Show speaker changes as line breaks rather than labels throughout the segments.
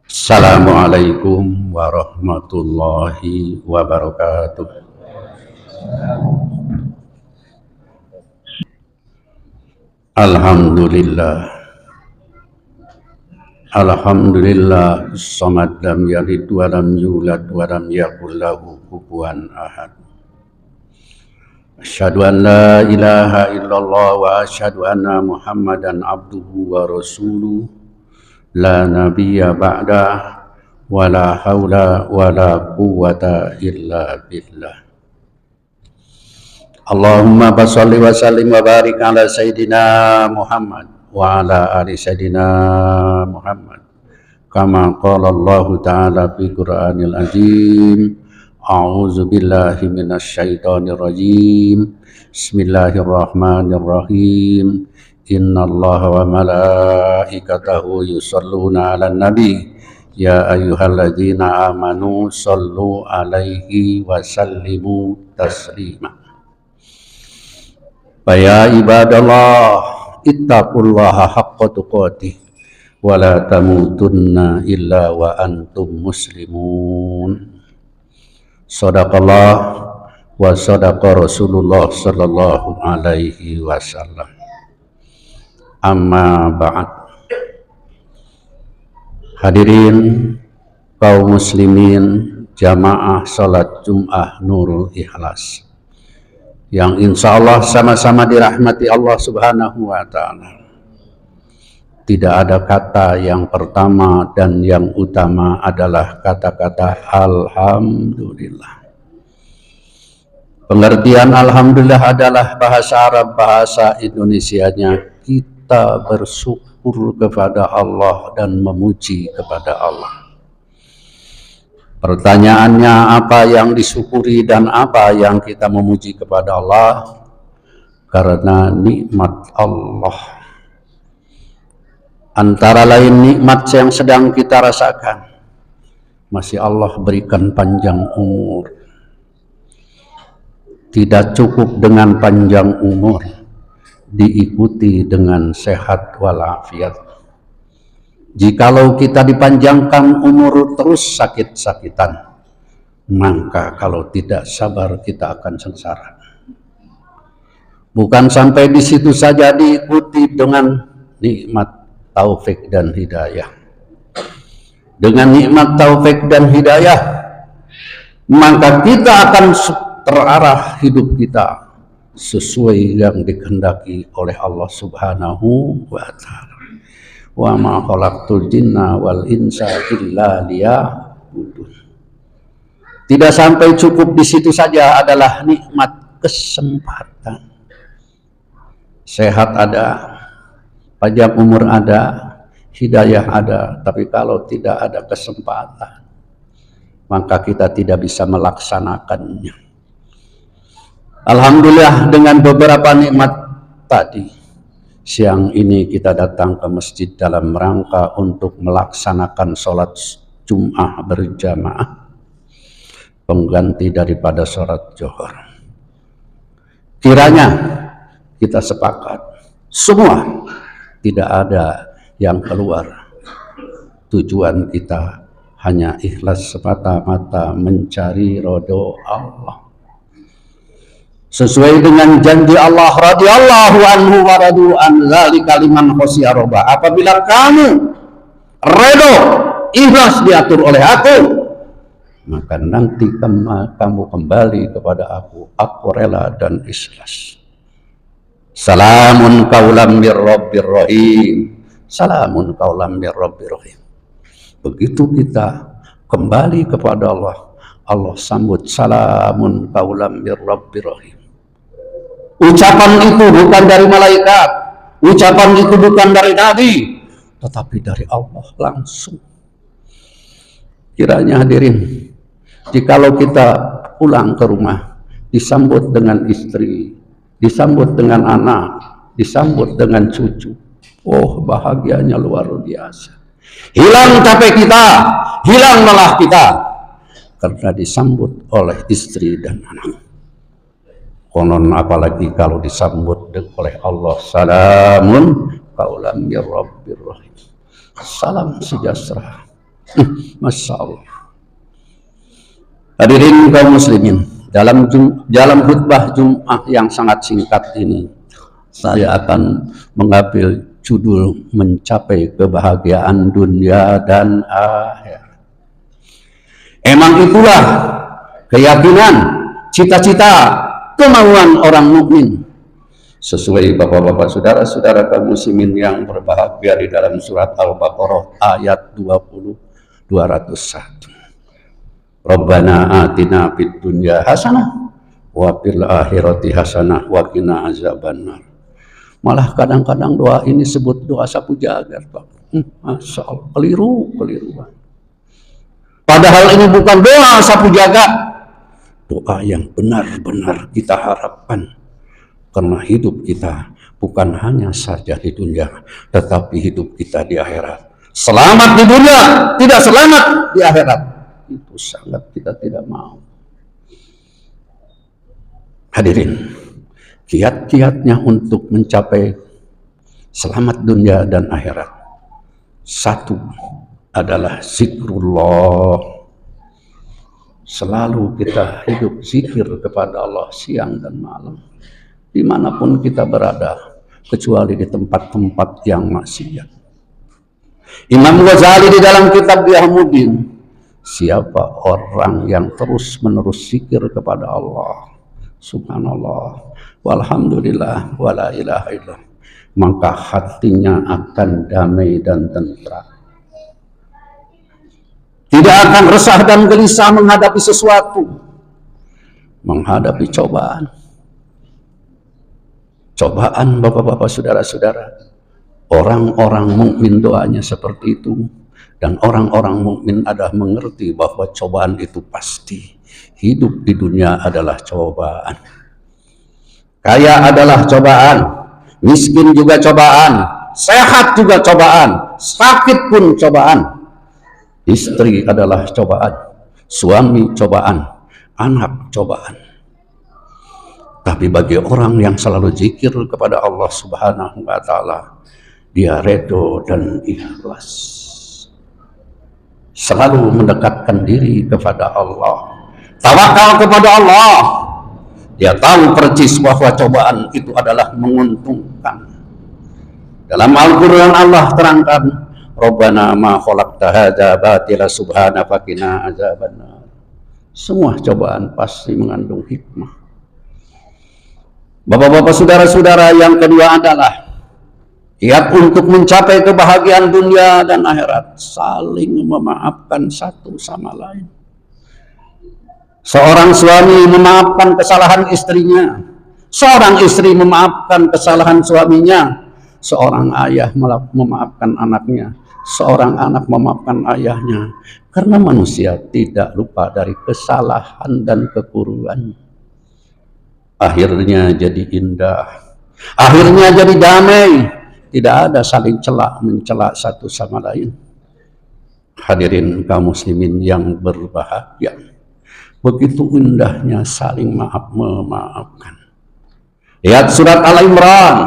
Assalamualaikum warahmatullahi wabarakatuh. Alhamdulillah. Alhamdulillah samad lam yalid wa lam yulad wa lam yakul lahu kufuwan ahad. Asyhadu an la ilaha illallah wa asyhadu anna Muhammadan abduhu wa rasuluh. La nabiyya ba'da wa la haula wa la quwwata illa billah. Allahumma basalli wa sallim wa barik ala sayyidina Muhammad wa ala ali sayyidina Muhammad kama qala Allah ta'ala fi Qur'anil azim. A'udzu billahi minasy syaithanir rajim. Bismillahirrahmanirrahim. Innallaha wa malaikatahu yusholluna 'alan nabi ya ayyuhalladzina amanu shollu 'alaihi wa sallimu taslima. Ya ibadallah ittaqullaha haqqa tuqatih wa la tamutunna illa wa antum muslimun. Shadaqallah wa sadaqa Rasulullah sallallahu alaihi wasallam. Amma ba'd. Hadirin kaum muslimin jamaah salat Jum'ah Nurul Ikhlas yang insya Allah sama-sama dirahmati Allah subhanahu wa ta'ala. Tidak ada kata yang pertama dan yang utama adalah kata-kata Alhamdulillah. Pengertian Alhamdulillah adalah bahasa Arab, bahasa Indonesianya kita bersyukur kepada Allah dan memuji kepada Allah. Pertanyaannya, apa yang disyukuri dan apa yang kita memuji kepada Allah? Karena nikmat Allah. Antara lain nikmat yang sedang kita rasakan, masih Allah berikan panjang umur. Tidak cukup dengan panjang umur, diikuti dengan sehat walafiat. Jikalau kita dipanjangkan umur terus sakit-sakitan, maka kalau tidak sabar kita akan sengsara. Bukan sampai di situ saja, diikuti dengan nikmat taufik dan hidayah. Dengan nikmat taufik dan hidayah, maka kita akan terarah hidup kita sesuai yang dikehendaki oleh Allah subhanahu wa ta'ala. Wa ma khalaqtul jinna wal insa illa liya'budun. Tidak sampai cukup di situ saja, adalah nikmat kesempatan. Sehat ada, panjang umur ada, hidayah ada, tapi kalau tidak ada kesempatan, maka kita tidak bisa melaksanakannya. Alhamdulillah dengan beberapa nikmat tadi, siang ini kita datang ke masjid dalam rangka untuk melaksanakan sholat Jum'ah berjamaah, pengganti daripada sholat Zuhur. Kiranya kita sepakat semua, tidak ada yang keluar. Tujuan kita hanya ikhlas semata-mata mencari ridho Allah. Sesuai dengan janji Allah, radhiyallahu anhu wa radu an dzalika liman khasyiya rabbah. Apabila kamu redho, ikhlas diatur oleh aku, maka nanti kamu kembali kepada aku rela dan ikhlas. Salamun qaulam mir rabbir rahim. Salamun qaulam mir rabbir rahim. Begitu kita kembali kepada Allah, Allah sambut salamun qaulam mir rabbir rahim. Ucapan itu bukan dari malaikat, ucapan itu bukan dari nabi, tetapi dari Allah langsung. Kiranya hadirin, jikalau kita pulang ke rumah, disambut dengan istri, disambut dengan anak, disambut dengan cucu, oh bahagianya luar biasa. Hilang capek kita, hilang lelah kita, karena disambut oleh istri dan anak. Konon apalagi kalau disambut oleh Allah, salamun qaulam mir rabbir rahim. Salam sejahtera, Masya Allah. Hadirin kaum muslimin, dalam khutbah Jumat yang sangat singkat ini, saya akan mengambil judul mencapai kebahagiaan dunia dan akhirat. Emang itulah keyakinan, cita-cita, kemauan orang mukmin. Sesuai bapak-bapak saudara-saudara kaum muslimin yang berbahagia di dalam surat Al-Baqarah ayat 201. Rabbana atina fid dunya hasanah wa fil akhirati hasanah wa qina azabannar. Malah kadang-kadang doa ini sebut doa sapu jagat, Pak. Masya Allah, keliru. Padahal ini bukan doa sapu jagat, doa yang benar-benar kita harapkan. Karena hidup kita bukan hanya saja di dunia, tetapi hidup kita di akhirat. Selamat di dunia, tidak selamat di akhirat. Itu sangat kita tidak mau. Hadirin, kiat-kiatnya untuk mencapai selamat dunia dan akhirat. Satu adalah zikrullah. Selalu kita hidup zikir kepada Allah siang dan malam, dimanapun kita berada, kecuali di tempat-tempat yang maksiat. Imam Ghazali di dalam kitab Yahmudin, siapa orang yang terus-menerus zikir kepada Allah, subhanallah, walhamdulillah, wala ilaha illallah, maka hatinya akan damai dan tentram. Tidak akan resah dan gelisah menghadapi sesuatu, menghadapi cobaan. Cobaan, bapak-bapak, saudara-saudara, orang-orang mukmin doanya seperti itu. Dan orang-orang mukmin adalah mengerti bahwa cobaan itu pasti. Hidup di dunia adalah cobaan. Kaya adalah cobaan, miskin juga cobaan, sehat juga cobaan, sakit pun cobaan. Istri adalah cobaan, suami cobaan, anak cobaan. Tapi bagi orang yang selalu zikir kepada Allah Subhanahu wa Ta'ala, dia redo dan ikhlas, selalu mendekatkan diri kepada Allah, tawakal kepada Allah. Dia tahu persis bahwa cobaan itu adalah menguntungkan. Dalam Al-Quran Allah terangkan, Rabbana ma khalaqta hadza batila subhana faqina azabannar. Semua cobaan pasti mengandung hikmah. Bapak-bapak, saudara-saudara, yang kedua adalah kiat untuk mencapai kebahagiaan dunia dan akhirat, saling memaafkan satu sama lain. Seorang suami memaafkan kesalahan istrinya, seorang istri memaafkan kesalahan suaminya, seorang ayah memaafkan anaknya, seorang anak memaafkan ayahnya. Karena manusia tidak lupa dari kesalahan dan kekurangan. Akhirnya jadi indah, akhirnya jadi damai. Tidak ada saling mencela satu sama lain. Hadirin kaum muslimin yang berbahagia, begitu indahnya saling memaafkan. Lihat surat Al-Imran,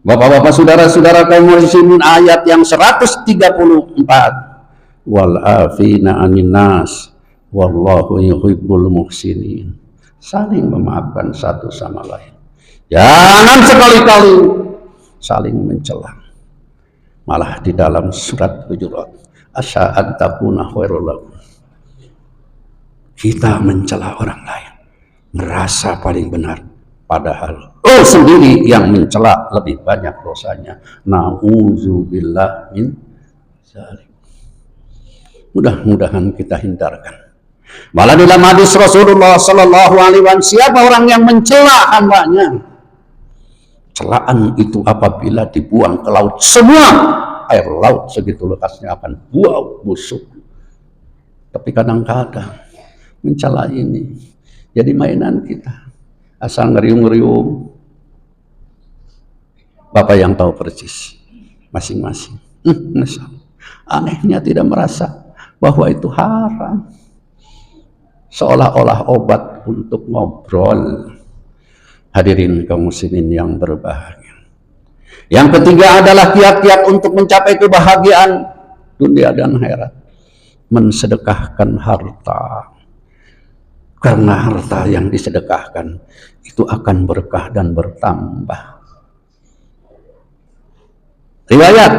bapak-bapak, saudara-saudara kaum muslimin, ayat yang 134. Wal afina anin nas wallahu yuhibbul muhsinin. Saling memaafkan satu sama lain. Jangan sekali-kali saling mencela. Malah di dalam surat Hujurat, asya'an takuna khairul lakum, kita mencela orang lain, merasa paling benar, padahal sendiri yang mencela lebih banyak dosanya. Na'udzubillah min dzalik. Mudah-mudahan kita hindarkan. Malah dalam hadis Rasulullah Sallallahu Alaihi Wasallam, siapa orang yang mencela hambanya, celaan itu apabila dibuang ke laut, semua air laut segitu lekasnya akan buau busuk. Tapi kadang-kadang mencela ini jadi mainan kita, asal ngeriung-ngeriung. Bapak yang tahu persis masing-masing. Anehnya tidak merasa bahwa itu haram, seolah-olah obat untuk ngobrol. Hadirin kaum muslimin yang berbahagia, yang ketiga adalah kiat-kiat untuk mencapai kebahagiaan dunia dan akhirat, mensedekahkan harta. Karena harta yang disedekahkan itu akan berkah dan bertambah. Riwayat,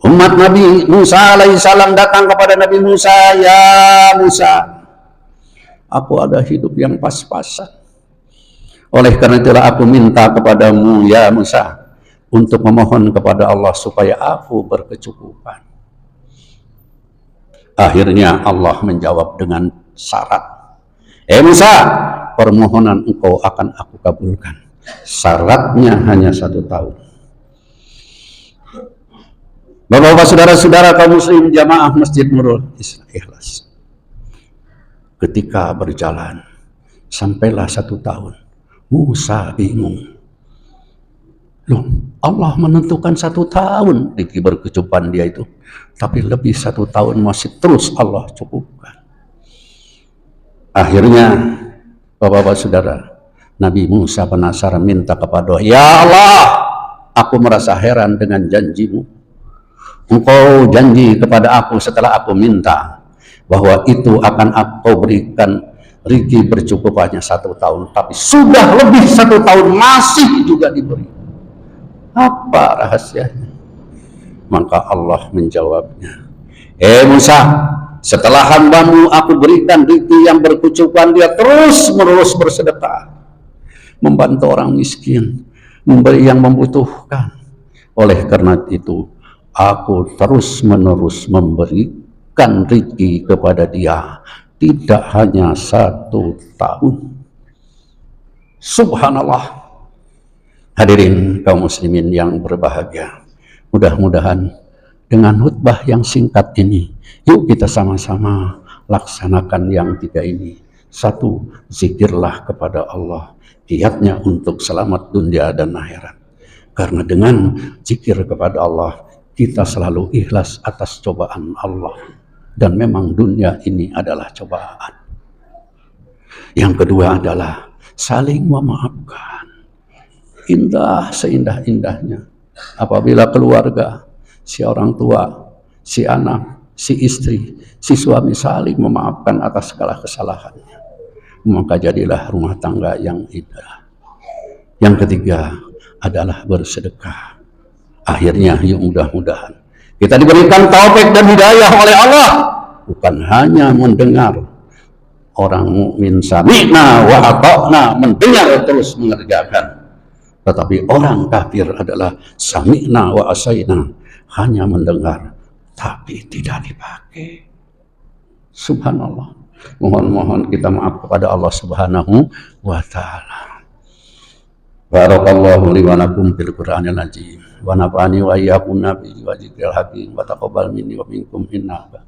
umat Nabi Musa alaihissalam datang kepada Nabi Musa, ya Musa, aku ada hidup yang pas-pasan. Oleh karena itulah aku minta kepadamu ya Musa, untuk memohon kepada Allah supaya aku berkecukupan. Akhirnya Allah menjawab dengan syarat. Musa, permohonan engkau akan aku kabulkan. Syaratnya hanya 1 tahun. Bapak-bapak, saudara-saudara kaum muslim jamaah Masjid Nurul Ikhlas. Ketika berjalan, sampailah 1 tahun. Musa bingung. Loh, Allah menentukan 1 tahun di berkecukupan dia itu. Tapi lebih 1 tahun masih terus Allah cukupkan. Akhirnya, bapak-bapak saudara, Nabi Musa penasaran minta kepada Allah, ya Allah, aku merasa heran dengan janjimu. Engkau janji kepada aku setelah aku minta, bahwa itu akan aku berikan rezeki bercukupannya 1 tahun. Tapi sudah lebih 1 tahun masih juga diberi. Apa rahasianya? Maka Allah menjawabnya, Musa, setelah hambamu aku berikan rezeki yang berkecukupan, dia terus menerus bersedekah, membantu orang miskin, memberi yang membutuhkan. Oleh karena itu aku terus menerus memberikan rezeki kepada dia, tidak hanya 1 tahun. Subhanallah. Hadirin kaum muslimin yang berbahagia, mudah-mudahan dengan khutbah yang singkat ini, yuk kita sama-sama laksanakan yang 3 ini. 1, zikirlah kepada Allah, kiatnya untuk selamat dunia dan akhirat. Karena dengan zikir kepada Allah, kita selalu ikhlas atas cobaan Allah. Dan memang dunia ini adalah cobaan. Yang kedua adalah saling memaafkan. Indah seindah-indahnya apabila keluarga, si orang tua, si anak, si istri, si suami saling memaafkan atas segala kesalahannya, maka jadilah rumah tangga yang indah. Yang ketiga adalah bersedekah. Akhirnya yuk mudah-mudahan kita diberikan taufik dan hidayah oleh Allah, bukan hanya mendengar. Orang mukmin sami'na wa ata'na, mendengar terus mengerjakan. Tetapi orang kafir adalah sami'na wa asaina, hanya mendengar tapi tidak dipakai. Subhanallah. Mohon kita maaf kepada Allah Subhanahu wa taala. Barakallahu li wa lakum fil Qur'anil azim wa nafa'ani wa iyyakum nabi wa dzikril hakim wa taqabbal minni wa minkum innahu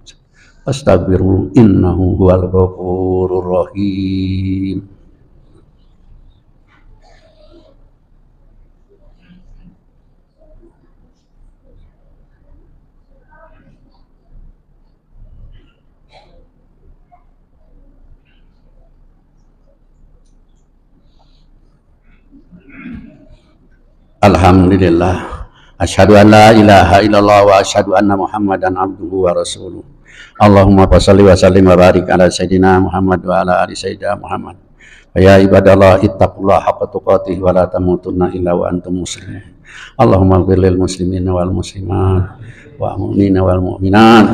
astaghfiru innahu huwal ghafurur rahim. Alhamdulillah, asyhadu an la ilaha illallah wa asyhadu anna Muhammadan abduhu wa rasuluh. Allahumma shalli wa sallim wa barik ala sayyidina Muhammad wa ala ali sayyidina Muhammad. Ya ibadallah, ittaqullaha haqqa tuqatih wa la tamutunna illa wa antum muslimun. Allahumma ighfir lil muslimina wal muslimat wa mu'minina wal mu'minat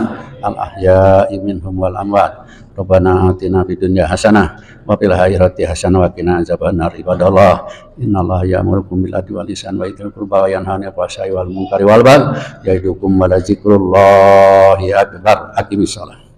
al ahya'i minhum wal amwat. Rabbana atina fid dunya hasanah wa fil akhirati hasanah wa qina azabannar. Ibadallah, innallaha ya'murukum bil adli wal ihsani wa ita'i qurba wa yanha 'anil fahsya'i wal munkari wal baghi ya'idukum wa la dzikrullahi akbar. Aqimissalah.